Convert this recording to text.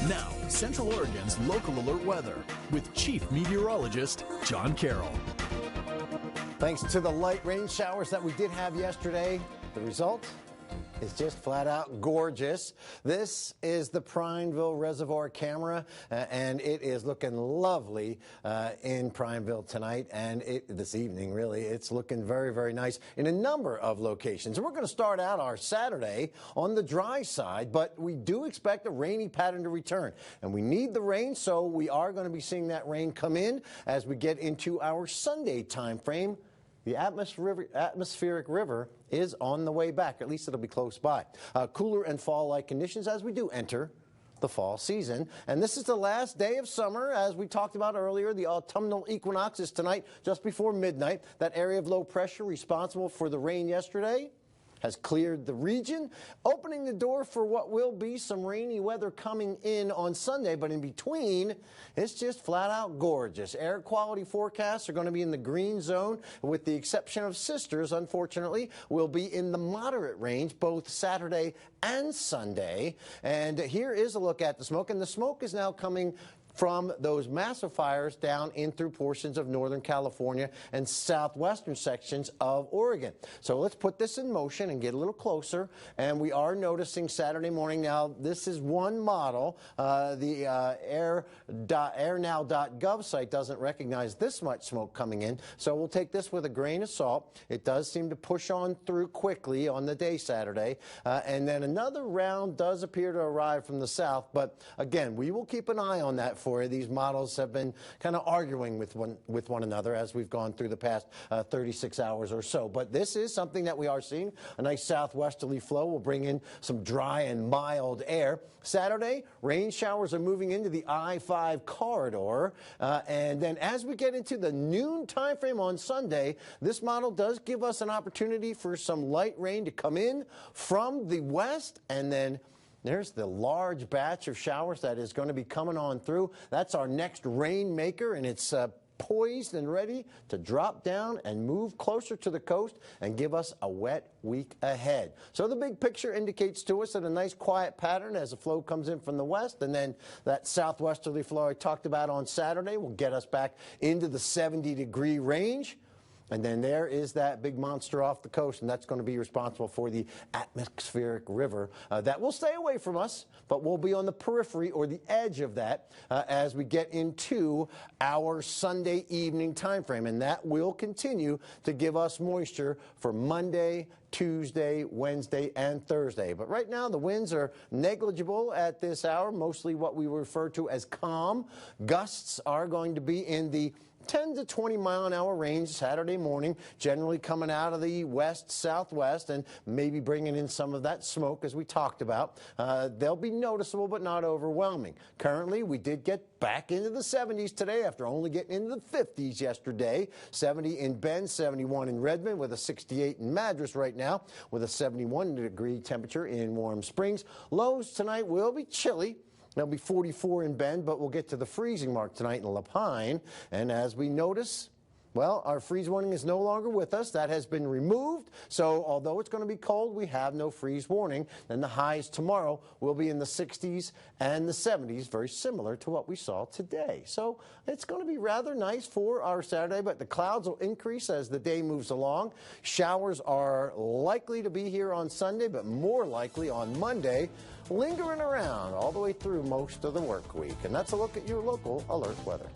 Now, Central Oregon's local alert weather with Chief Meteorologist John Carroll. Thanks to the light rain showers that we did have yesterday, the result is just flat out gorgeous. This is the Prineville Reservoir camera, and it is looking lovely in Prineville tonight and this evening, really. It's looking very, very nice in a number of locations. And we're going to start out our Saturday on the dry side, but we do expect a rainy pattern to return. And we need the rain, so we are going to be seeing that rain come in as we get into our Sunday time frame. The atmospheric river is on the way back. At least it'll be close by. Cooler and fall-like conditions as we do enter the fall season. And this is the last day of summer. As we talked about earlier, the autumnal equinox is tonight just before midnight. That area of low pressure responsible for the rain yesterday has cleared the region, opening the door for what will be some rainy weather coming in on Sunday. But in between, it's just flat out gorgeous. Air quality forecasts are going to be in the green zone, with the exception of Sisters, unfortunately, will be in the moderate range both Saturday and Sunday. And here is a look at the smoke, and the smoke is now coming from those massive fires down in through portions of Northern California and southwestern sections of Oregon. So let's put this in motion and get a little closer. And we are noticing Saturday morning. Now, this is one model. The airnow.gov site doesn't recognize this much smoke coming in. So we'll take this with a grain of salt. It does seem to push on through quickly on the day Saturday. And then another round does appear to arrive from the south. But again, we will keep an eye on that for you. These models have been kind of arguing with one another as we've gone through the past 36 hours or so. But this is something that we are seeing. A nice southwesterly flow will bring in some dry and mild air. Saturday, rain showers are moving into the I-5 corridor. And then as we get into the noon time frame on Sunday, this model does give us an opportunity for some light rain to come in from the west, and then there's the large batch of showers that is going to be coming on through. That's our next rainmaker, and it's poised and ready to drop down and move closer to the coast and give us a wet week ahead. So the big picture indicates to us that a nice quiet pattern as the flow comes in from the west, and then that southwesterly flow I talked about on Saturday will get us back into the 70-degree range. And then there is that big monster off the coast, and that's going to be responsible for the atmospheric river. That will stay away from us, but we'll be on the periphery or the edge of that as we get into our Sunday evening time frame. And that will continue to give us moisture for Monday, Tuesday, Wednesday, and Thursday. But right now, the winds are negligible at this hour, mostly what we refer to as calm. Gusts are going to be in the 10 to 20 mile an hour range Saturday morning, generally coming out of the west-southwest and maybe bringing in some of that smoke as we talked about. They'll be noticeable but not overwhelming. Currently, we did get back into the 70s today after only getting into the 50s yesterday. 70 in Bend, 71 in Redmond, with a 68 in Madras right now, with a 71-degree temperature in Warm Springs. Lows tonight will be chilly. It'll be 44 in Bend, but we'll get to the freezing mark tonight in La Pine. And as we notice, well, our freeze warning is no longer with us. That has been removed. So although it's going to be cold, we have no freeze warning. And the highs tomorrow will be in the 60s and the 70s, very similar to what we saw today. So it's going to be rather nice for our Saturday, but the clouds will increase as the day moves along. Showers are likely to be here on Sunday, but more likely on Monday, lingering around all the way through most of the work week. And that's a look at your local alert weather.